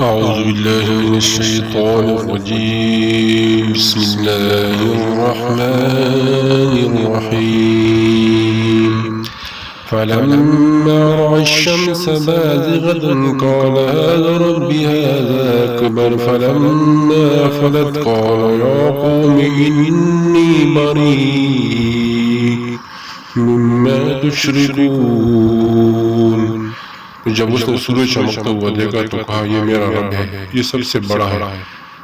أعوذ بالله من الشيطان الرجيم. بسم الله الرحمن الرحيم. فلما رأى الشمس بازغة قال هذا ربي هذا أكبر. فلما أفلت قال يا قوم إني بريء مما تشركون. جب اس نے سورج چمکتا ہوا دیکھا تو کہا یہ میرا رب ہے، یہ سب سے بڑا ہے۔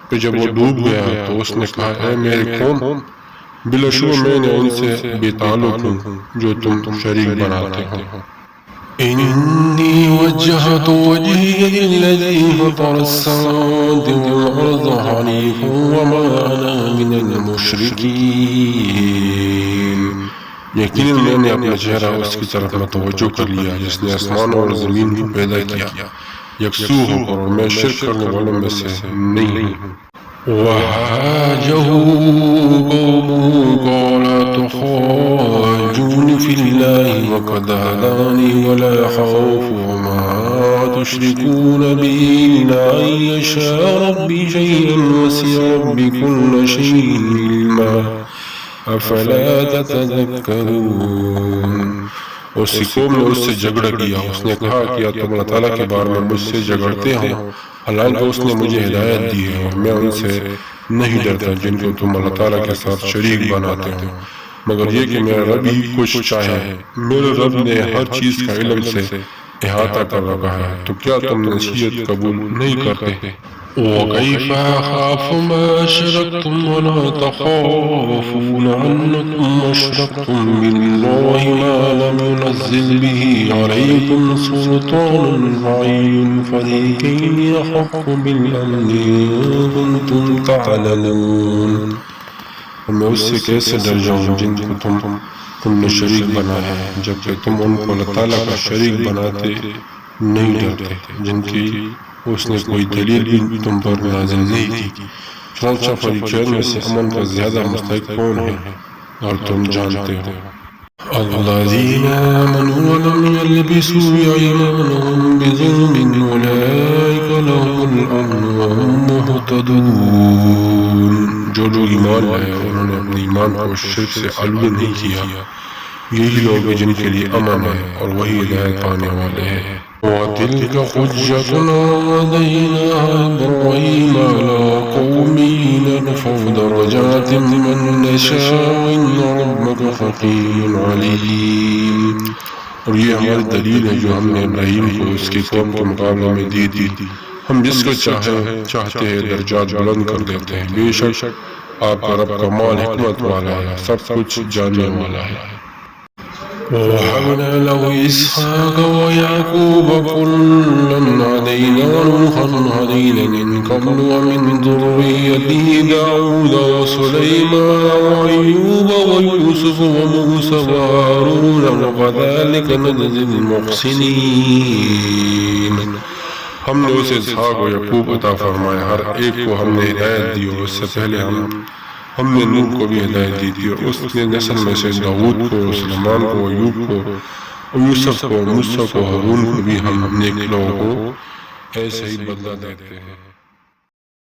پھر جب وہ ڈوب گیا تو اس نے کہا اے میرے قوم، بلا شبہ میں نے ان سے بے تعلق ہوں جو تم شریک بناتے ہو۔ إني وجهت وجهي للذي فطر السماوات والأرض حنيفا وما أنا من المشركين۔ یقیناً میں نے اپنا چہرہ اس کی طرف متوجہ کر لیا جس نے آسمان اور زمین کو پیدا کیا یکسو ہو کر، اور میں شرک کرنے والوں میں سے نہیں ہوں۔ وحاجه قومه قال تحاجوني في الله وقد هداني ولا يخاف ما تشركون به إلا أن يشاء ربي شيئا وسع ربي كل شيء علما افلا تتذکرون۔ اسی قوم نے اس سے جھگڑا کیا، اس نے کہا کیا تم اللہ تعالیٰ کے بارے میں مجھ سے جھگڑتے ہو، حالانکہ اس نے مجھے ہدایت دی ہے اور میں ان سے نہیں ڈرتا جن کو تم اللہ تعالیٰ کے ساتھ شریک بناتے ہو، مگر یہ کہ میرا رب ہی کچھ چاہے۔ میرے رب نے ہر چیز کا علم سے احاطہ کر رکھا ہے، تو کیا تم نصیحت قبول نہیں کرتے؟ وَكَيْفَ أَخَافُ مَا أَشْرَكْتُمْ وَلَا تَخَافُونَ أَنَّكُمْ أَشْرَكْتُمْ بِاللَّهِ مَا لَمْ يُنَزِّلْ بِهِ عَلَيْكُمْ سُلْطَانًا فَأَيُّ الْفَرِيقَيْنِ أَحَقُّ بِالْأَمْنِ إِن كُنتُمْ تَعْلَمُونَ۔ اور میں اس سے کیسے ڈر جاؤں جن کو تم نے شریک بنایا ہے، جبکہ تم ان کو اللہ تعالیٰ کا شریک بناتے نہیں ڈرتے جن کی اس نے کوئی دلیل بھی تم پر نازل نہیں کی۔ چنانچہ فریقین میں سے امن کا زیادہ مستحق کون ہے اور تم جانتے ہو۔ الذین آمنوا ولم یلبسوا ایمانهم بظلم اولئک لهم الامن وهم مہتدون۔ جو لوگ ایمان لائے اور انہوں نے اپنے ایمان کو شرک سے آلودہ نہیں کیا، یہی لوگ ہیں جن کے لیے امن ہے اور وہی ہدایت پانے والے ہیں۔ وَتِلْكَ حُجَّتُنَا آتَيْنَاهَا إِبْرَاهِيمَ عَلَىٰ قَوْمِهِ نَرْفَعُ دَرَجَاتٍ مَّن نَّشَاءُ إِنَّ رَبَّكَ حَكِيمٌ عَلِيمٌ۔ اور یہ ہماری دلیل ہے جو ہم نے ابراہیم کو اس کی قوم کے مقابلے میں دی تھی، ہم جس کو چاہتے ہیں درجات بلند کر دیتے ہیں۔ بے شک آپ کا رب کمال حکمت والا ہے، سب کچھ جاننے والا ہے۔ وَوَهَبْنَا لَهُ إِسْحَاقَ وَيَعْقُوبَ كُلًّا هَدَيْنَا وَنُوحًا هَدَيْنَا مِن قَبْلُ وَمِن ذُرِّيَّتِهِ دَاوُودَ وَسُلَيْمَانَ وَأَيُّوبَ وَيُوسُفَ وَمُوسَىٰ وَهَارُونَ وَكَذَٰلِكَ نَجْزِي الْمُحْسِنِينَ۔ ہم نے اسے اسحاق و یعقوب عطا فرمایا، ہر ایک کو ہم نے ہدایت دی، اور اس سے پہلے ہم نے نوح کو بھی ہدایت دی تھی، اور اس نے نسل میں سے داؤد کو، سلیمان کو، ایوب کو، یوسف کو، موسیٰ کو، ہارون کو بھی ہم نیک لوگوں کو ایسے ہی بدلہ دیتے ہیں۔